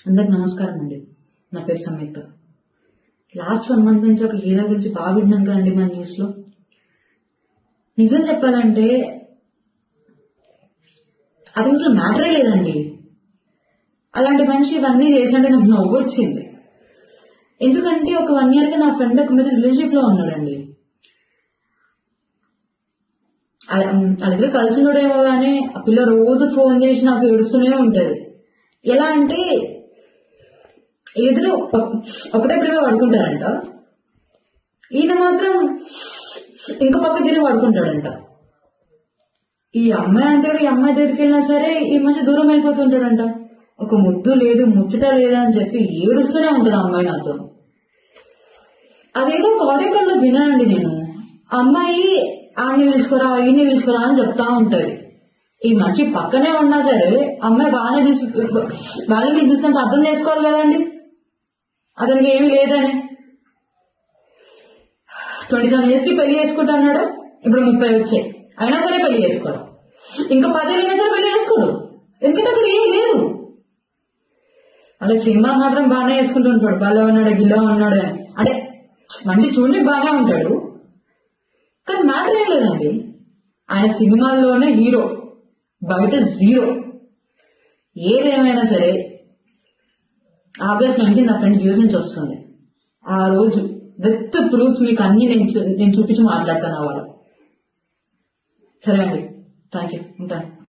అందరికి నమస్కారం అండి. నా పేరు సంయుక్త. లాస్ట్ 1 month నుంచి ఒక హీరో గురించి బాగా విన్నాను కదండి మా న్యూస్ లో. నిజం చెప్పాలంటే అది అసలు మ్యాటరే లేదండి. అలాంటి మనిషి ఇవన్నీ చేసినట్టు నాకు నవ్వు వచ్చింది. ఎందుకంటే ఒక 1 year గా నా ఫ్రెండ్ ఒక మీద రిలేషన్షిప్ లో ఉన్నాడండి. వాళ్ళిద్దరు కలిసినోడేమో గానీ ఆ పిల్ల రోజు ఫోన్ చేసి నాకు ఏడుస్తూనే ఉంటది. ఎలా అంటే ఎదురు ఒకటే పిల్లగా పడుకుంటారంట, ఈయన మాత్రం ఇంకో పక్క తిరిగి పడుకుంటాడంట. ఈ అమ్మాయి అంతా కూడా ఈ అమ్మాయి దగ్గరికి వెళ్ళినా సరే ఈ మధ్య దూరం వెళ్ళిపోతుంటాడంట. ఒక ముద్దు లేదు ముచ్చట లేదా అని చెప్పి ఏడుస్తూనే ఉంటది ఆ అమ్మాయి నాతో. అదేదో ఒక ఆడియో కాల్ లో విన్నానండి నేను. ఆ అమ్మాయి ఆడిని పిలుచుకోరా ఈయన్ని పిలుచుకోరా అని చెప్తా ఉంటది. ఈ మనిషి పక్కనే ఉన్నా సరే అమ్మాయి బాగానే పిలుస్తుంటే అర్థం చేసుకోవాలి కదండి అతనికి ఏమి లేదని. 27 years కి పెళ్లి చేసుకుంటా అన్నాడు, ఇప్పుడు 30 వచ్చాయి అయినా సరే పెళ్లి చేసుకోడు. ఇంకా 10 అయినా సరే పెళ్లి చేసుకోడు, ఎందుకంటే అక్కడ ఏం లేదు. అలా సినిమా మాత్రం బాగానే వేసుకుంటూ ఉంటాడు, బల్ల ఉన్నాడు గిల్ల ఉన్నాడు అని. అంటే మంచి చూడని బాగానే ఉంటాడు, కానీ మ్యాటర్ ఏం లేదండి. ఆయన సినిమాల్లోనే హీరో, బయట జీరో. ఏదేమైనా సరే August 19 నా ఫ్రెండ్ యూజ్ నుంచి వస్తుంది. ఆ రోజు విత్ ప్రూఫ్స్ మీకు అన్ని నేను చూపించి మాట్లాడతాను. వాళ్ళు సరే అండి, థ్యాంక్ యూ, ఉంటాను.